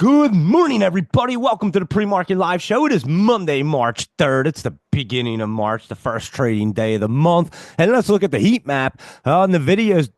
Good morning, everybody. Welcome to the pre-market live show. It is Monday, March 3rd. It's the beginning of March, the first trading day of the month. And let's look at the heat map. Nvidia's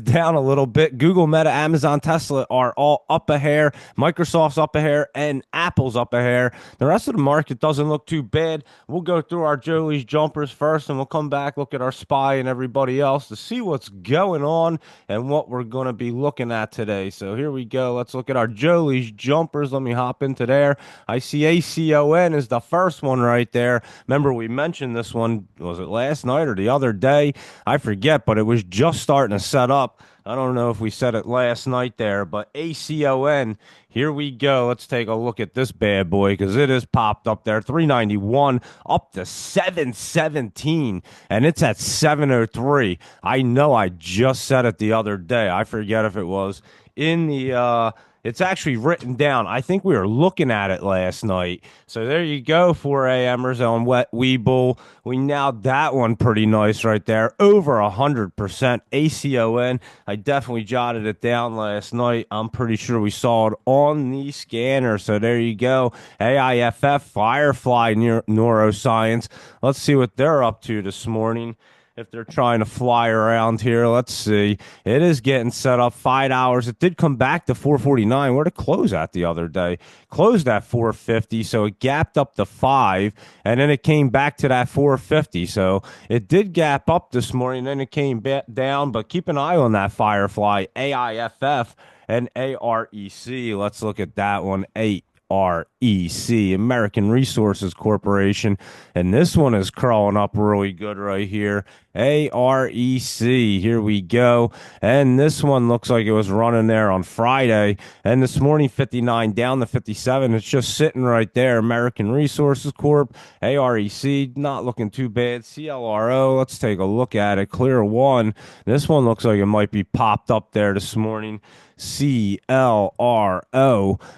down a little bit. Google, Meta, Amazon, Tesla are all up a hair. Microsoft's up a hair, and Apple's up a hair. The rest of the market doesn't look too bad. We'll go through our Jolie's jumpers first, and we'll come back, look at our SPY and everybody else to see what's going on and what we're going to be looking at today. So here we go. Let's look at our Jolie's jumpers. Let me hop into there. I see ACON is the first one right there. Remember, we mentioned this one, was it last night or the other day? I forget, but it was just starting to set up. I don't know if we said it last night there, but ACON, here we go. Let's take a look at this bad boy because it is popped up there. 391 up to 717, and it's at 703. I know I just said it the other day. I forget if it was in the it's actually written down. I think we were looking at it last night. So there you go, 4 a.m.ers on Wet Weeble. We nailed that one pretty nice right there. Over 100% ACON. I definitely jotted it down last night. I'm pretty sure we saw it on the scanner. So there you go. AIFF, Firefly Neuroscience. Let's see what they're up to this morning. If they're trying to fly around here, let's see. It is getting set up $5. It did come back to 449. Where did it close at the other day? Closed at 450, so it gapped up to 5, and then it came back to that 450. So it did gap up this morning, then it came back down, but keep an eye on that Firefly, AIFF and AREC. Let's look at that one, 8. REC, American Resources Corporation, and this one is crawling up really good right here. AREC, here we go, and this one looks like it was running there on Friday, and this morning 59 down to 57. It's just sitting right there. American Resources Corp, AREC, not looking too bad. CLRO, let's take a look at it. Clear one. This one looks like it might be popped up there this morning. CLRO,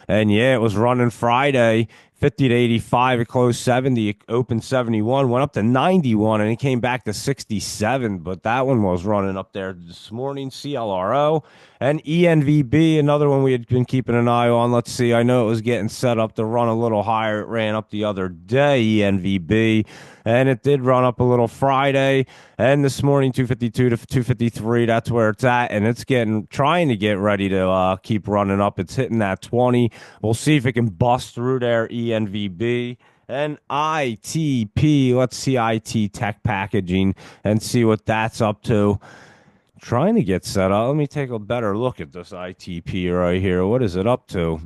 and yeah, it was running Friday 50 to 85. It closed 70. It opened 71, went up to 91, and it came back to 67. But that one was running up there this morning. CLRO and ENVB, another one we had been keeping an eye on. Let's see. I know it was getting set up to run a little higher. It ran up the other day, ENVB, and it did run up a little Friday. And this morning, 252 to 253. That's where it's at, and it's trying to get ready to keep running up. It's hitting that 20. We'll see if it can bust through there. ENVB and ITP. Let's see IT Tech Packaging and see what that's up to. Trying to get set up. Let me take a better look at this ITP right here. What is it up to?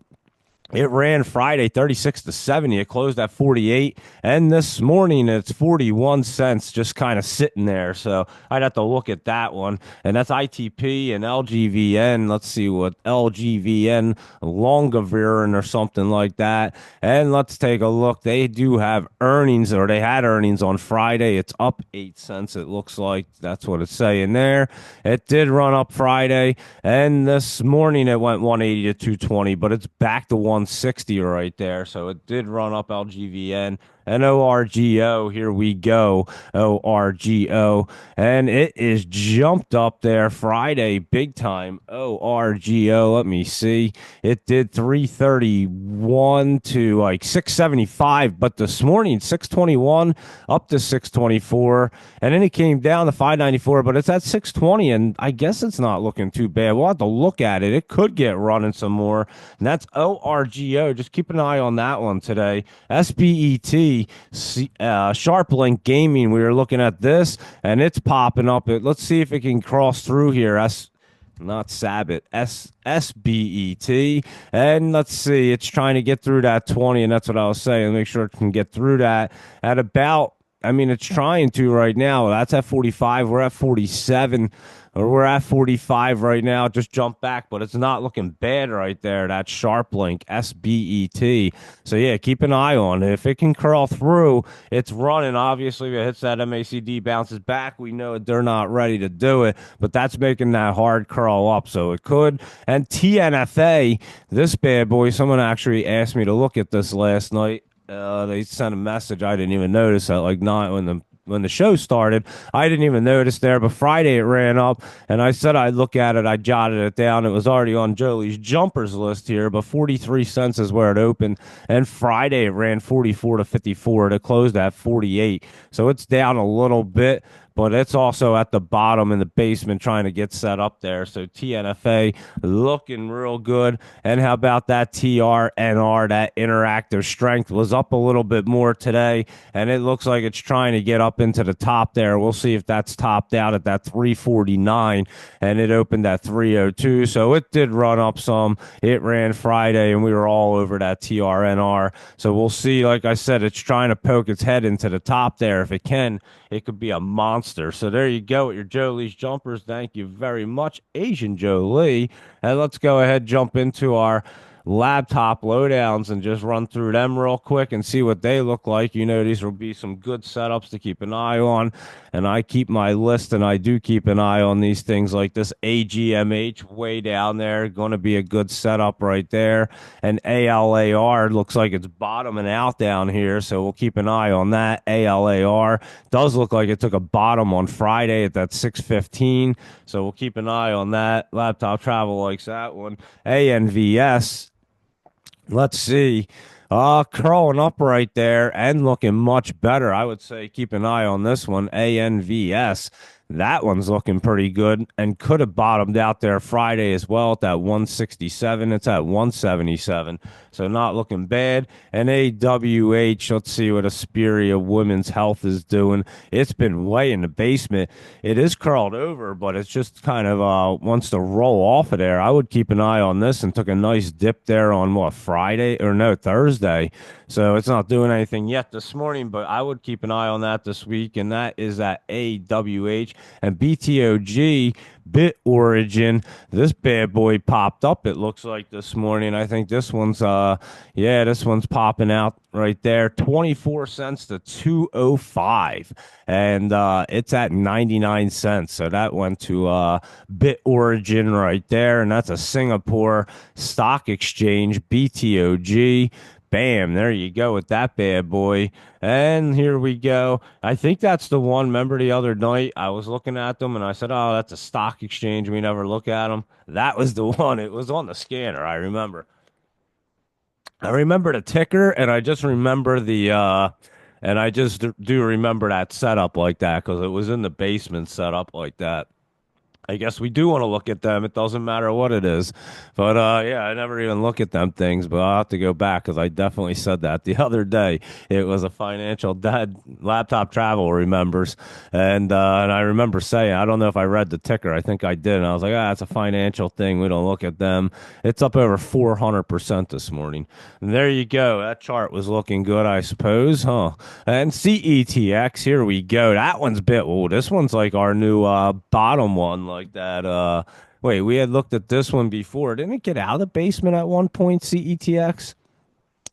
It ran Friday 36 to 70. It closed at 48. And this morning it's 41 cents, just kind of sitting there. So I'd have to look at that one. And that's ITP and LGVN. Let's see what LGVN, Longavirin or something like that. And let's take a look. They do have earnings, or they had earnings on Friday. It's up 8 cents, it looks like. That's what it's saying there. It did run up Friday. And this morning it went 180 to 220, but it's back to 160 right there. So it did run up LGVN and ORGO. Here we go. ORGO. And it is jumped up there Friday big time. ORGO. Let me see. It did 331 to like 675, but this morning 621 up to 624. And then it came down to 594, but it's at 620, and I guess it's not looking too bad. We'll have to look at it. It could get running some more. And that's ORGO. Just keep an eye on that one today. SBET. SharpLink Gaming, we were looking at this, and it's popping up. Let's see if it can cross through here. Not Sabbath, SBET. And let's see, it's trying to get through that 20, and that's what I was saying. Make sure it can get through that at about, it's trying to right now. That's at 45. We're at 47. Or we're at 45 right now. Just jump back, but it's not looking bad right there. That SharpLink, SBET. So, yeah, keep an eye on it. If it can curl through, it's running. Obviously, if it hits that MACD, bounces back, we know they're not ready to do it, but that's making that hard curl up, so it could. And TNFA, this bad boy, someone actually asked me to look at this last night. They sent a message. I didn't even notice that, like 9 when the when the show started. I didn't even notice there, but Friday it ran up, and I said I'd look at it. I jotted it down. It was already on Jolie's jumpers list here, but 43 cents is where it opened. And Friday it ran 44 to 54. It closed at 48, so it's down a little bit, but it's also at the bottom in the basement trying to get set up there. So TNFA looking real good. And how about that TRNR? That interactive strength was up a little bit more today, and it looks like it's trying to get up into the top there. We'll see if that's topped out at that 349, and it opened at 302. So it did run up some. It ran Friday, and we were all over that TRNR. So we'll see. Like I said, it's trying to poke its head into the top there. If it can, it could be a monster. So there you go with your Jolie's jumpers. Thank you very much, Asian Jolie. And let's go ahead jump into our laptop lowdowns and just run through them real quick and see what they look like. You know, these will be some good setups to keep an eye on. And I keep my list, and I do keep an eye on these things like this AGMH way down there. Going to be a good setup right there. And ALAR looks like it's bottoming out down here, so we'll keep an eye on that. ALAR does look like it took a bottom on Friday at that 615, so we'll keep an eye on that. Laptop Travel likes that one. ANVS, let's see. Curling up right there and looking much better. I would say keep an eye on this one, ANVS. That one's looking pretty good and could have bottomed out there Friday as well at that 167. It's at 177, so not looking bad. And AWH, let's see what Asperia Women's Health is doing. It's been way in the basement. It is curled over, but it's just kind of wants to roll off of there. I would keep an eye on this, and took a nice dip there on what, Friday or no, Thursday. So it's not doing anything yet this morning, but I would keep an eye on that this week, and that is at AWH. And BTOG, Bit Origin, this bad boy popped up, it looks like, this morning. I think this one's this one's popping out right there. 24 cents to 205, and it's at 99 cents. So that went to Bit Origin right there, and that's a Singapore stock exchange, BTOG. Bam, there you go with that bad boy. And here we go. I think that's the one. Remember the other night I was looking at them and I said, oh, that's a stock exchange. We never look at them. That was the one. It was on the scanner. I remember. I remember the ticker, and I just remember and I just do remember that setup like that because it was in the basement setup like that. I guess we do want to look at them. It doesn't matter what it is. But yeah, I never even look at them things, but I'll have to go back because I definitely said that the other day. It was a financial dad laptop travel remembers. And I remember saying, I don't know if I read the ticker. I think I did. And I was like, it's a financial thing. We don't look at them. It's up over 400% this morning. And there you go. That chart was looking good, I suppose, huh? And CETX, here we go. That one's bit. Oh, this one's like our new bottom one like that. Wait, we had looked at this one before. Didn't it get out of the basement at one point, CETX?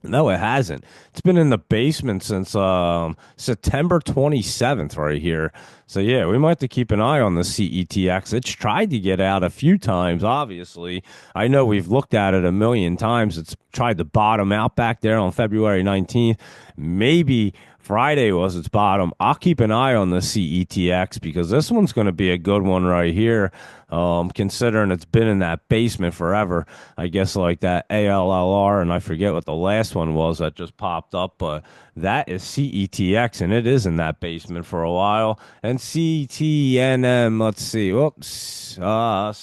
No, it hasn't. It's been in the basement since September 27th right here. So, yeah, we might have to keep an eye on the CETX. It's tried to get out a few times, obviously. I know we've looked at it a million times. It's tried to bottom out back there on February 19th. Maybe Friday was its bottom. I'll keep an eye on the CETX because this one's going to be a good one right here, considering it's been in that basement forever. I guess like that ALLR, and I forget what the last one was that just popped up, but that is CETX, and it is in that basement for a while. And CTNM, let's see. Whoops. I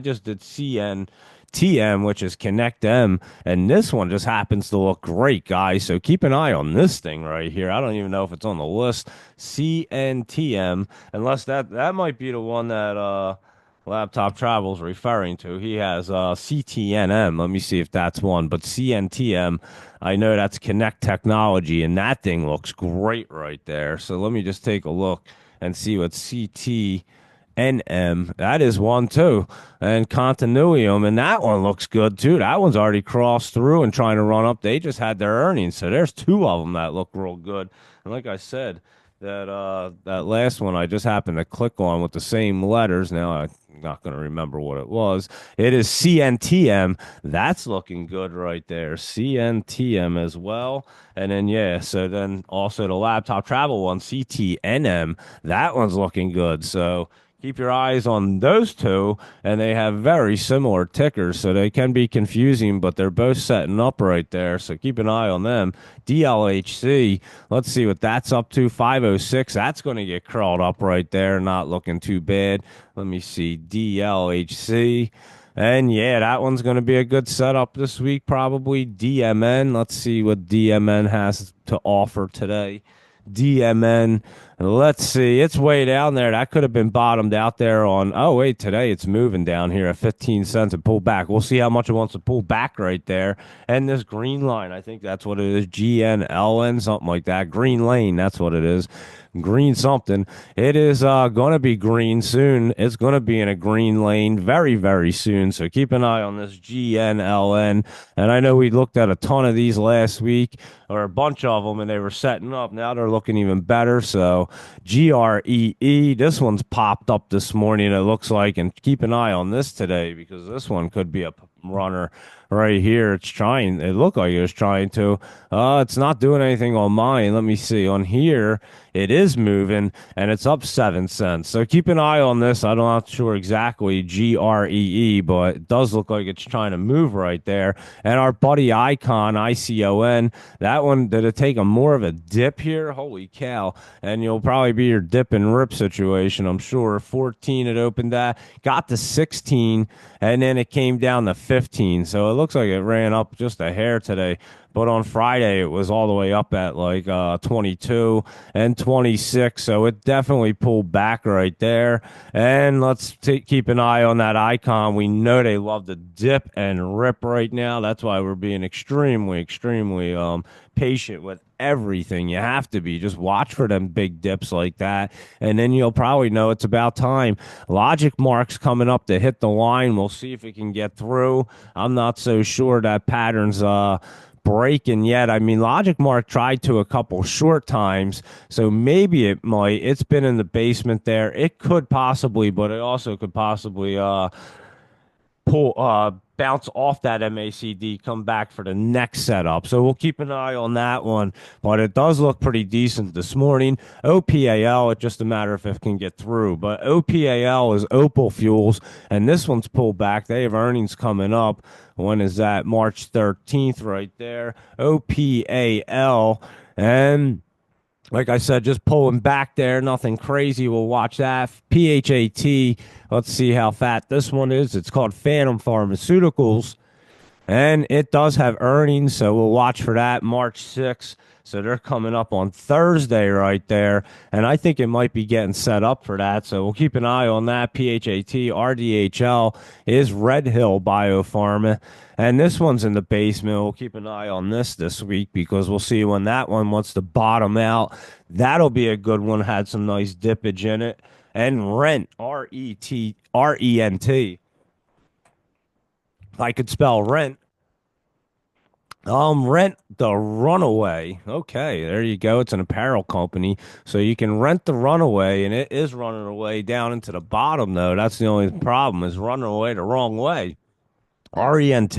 just did CNTM, which is Connect M, and this one just happens to look great, guys. So keep an eye on this thing right here. I don't even know if it's on the list. CNTM, unless that might be the one that Laptop Travel's referring to. He has CTNM. Let me see if that's one. But CNTM, I know that's Connect Technology, and that thing looks great right there. So let me just take a look and see what CTNM. That is one too. And Continuum, and that one looks good too. That one's already crossed through and trying to run up. They just had their earnings. So there's two of them that look real good. And like I said, that last one I just happened to click on with the same letters. Now I'm not going to remember what it was. It is CNTM. That's looking good right there. CNTM as well. And then yeah, so then also the laptop travel one, CTNM. That one's looking good. So keep your eyes on those two, and they have very similar tickers, so they can be confusing, but they're both setting up right there. So keep an eye on them. DLHC, let's see what that's up to. 506, that's going to get curled up right there, not looking too bad. Let me see. DLHC. And yeah, that one's going to be a good setup this week, probably. DMN, let's see what DMN has to offer today. DMN. Let's see. It's way down there. That could have been bottomed out there on. Oh, wait. Today it's moving down here at 15 cents and pull back. We'll see how much it wants to pull back right there. And this green line, I think that's what it is. GNLN, something like that. Green lane. That's what it is. Green something. It is going to be green soon. It's going to be in a green lane very, very soon. So keep an eye on this GNLN. And I know we looked at a ton of these last week, or a bunch of them, and they were setting up. Now they're looking even better. So GREE, this one's popped up this morning, it looks like. And keep an eye on this today, because this one could be a runner right here. It looked like it was trying to. It's not doing anything on mine. Let me see. On here, it is moving, and it's up 7 cents. So keep an eye on this. I'm not sure exactly GREE, but it does look like it's trying to move right there. And our buddy Icon, ICON, that one, did it take a more of a dip here? Holy cow. And you'll probably be your dip and rip situation, I'm sure. 14, it opened that, got to 16, and then it came down to 15. So it looks like it ran up just a hair today. But on Friday, it was all the way up at like 22 and 26. So it definitely pulled back right there. And let's keep an eye on that Icon. We know they love to dip and rip right now. That's why we're being extremely, extremely patient with everything. You have to be. Just watch for them big dips like that, and then you'll probably know it's about time. Logic marks coming up to hit the line. We'll see if it can get through. I'm not so sure that pattern's breaking yet. I mean, Logic Mark tried to a couple short times, so maybe it might. It's been in the basement there. It could possibly, but it also could possibly pull bounce off that MACD, come back for the next setup. So we'll keep an eye on that one. But it does look pretty decent this morning. OPAL, it's just a matter of if it can get through. But OPAL is Opal Fuels, and this one's pulled back. They have earnings coming up. When is that? March 13th, right there. OPAL. And like I said, just pulling back there. Nothing crazy. We'll watch that. PHAT. Let's see how fat this one is. It's called Phantom Pharmaceuticals. And it does have earnings, so we'll watch for that. March 6th. So they're coming up on Thursday right there. And I think it might be getting set up for that. So we'll keep an eye on that. PHAT, RDHL is Red Hill Biopharma. And this one's in the basement. We'll keep an eye on this week, because we'll see when that one wants to bottom out. That'll be a good one. Had some nice dippage in it. And Rent, RENT. I could spell rent. Rent the Runaway. Okay, there you go. It's an apparel company, so you can rent the Runaway, and it is running away down into the bottom, though. That's the only problem, is running away the wrong way. RENT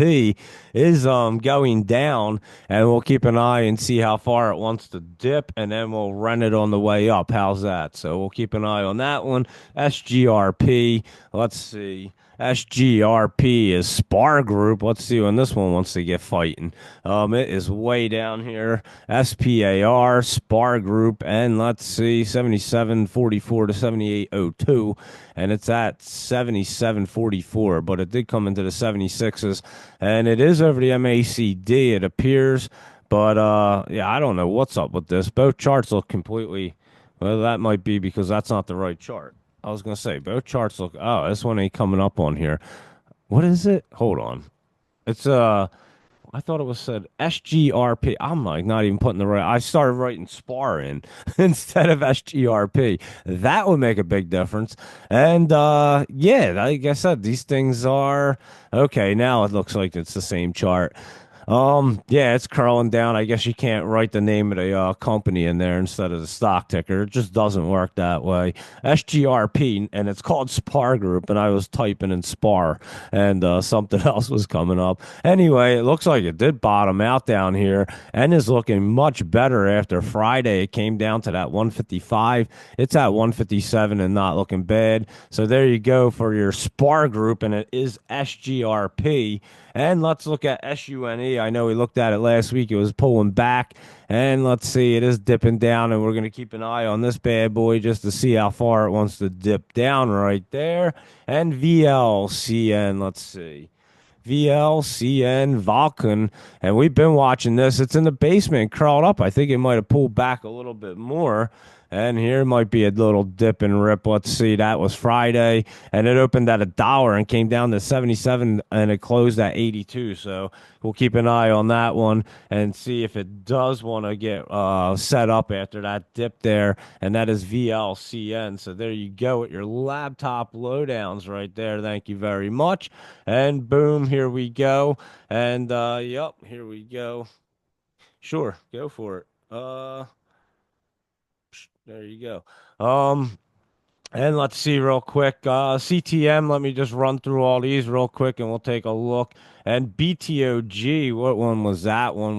is going down, and we'll keep an eye and see how far it wants to dip, and then we'll run it on the way up. How's that? So we'll keep an eye on that one. SGRP, let's see. SGRP is Spar Group. Let's see when this one wants to get fighting. It is way down here. SPAR, Spar Group, and let's see, 77.44 to 78.02, and it's at 77.44, but it did come into the 76s, and it is over the MACD, it appears. But yeah, I don't know what's up with this. Both charts look completely. Well, that might be because that's not the right chart. I was gonna say both charts look. Oh, this one ain't coming up on here. What is it? Hold on. It's I thought it was said SGRP. I'm like not even putting the right. I started writing SPAR in instead of SGRP. That would make a big difference. And yeah, like I said, these things are okay. Now it looks like it's the same chart. Yeah, it's curling down. I guess you can't write the name of the company in there instead of the stock ticker. It just doesn't work that way. SGRP, and it's called SPAR Group, and I was typing in SPAR, and something else was coming up. Anyway, it looks like it did bottom out down here and is looking much better after Friday. It came down to that 155. It's at 157 and not looking bad. So there you go for your SPAR Group, and it is SGRP. And let's look at SUNE. I know we looked at it last week. It was pulling back. And let's see, it is dipping down, and we're going to keep an eye on this bad boy just to see how far it wants to dip down right there. And VLCN, let's see. VLCN Vulcan, and we've been watching this. It's in the basement, curled up. I think it might have pulled back a little bit more. And here might be a little dip and rip. Let's see. That was Friday, and it opened at $1 and came down to 77, and it closed at 82. So we'll keep an eye on that one and see if it does want to get set up after that dip there. And that is VLCN. So there you go with your laptop lowdowns right there. Thank you very much. And boom, here we go. And yep, here we go. Sure, go for it. There you go. And let's see real quick. CTM, let me just run through all these real quick and we'll take a look. And BTOG, what one was that one?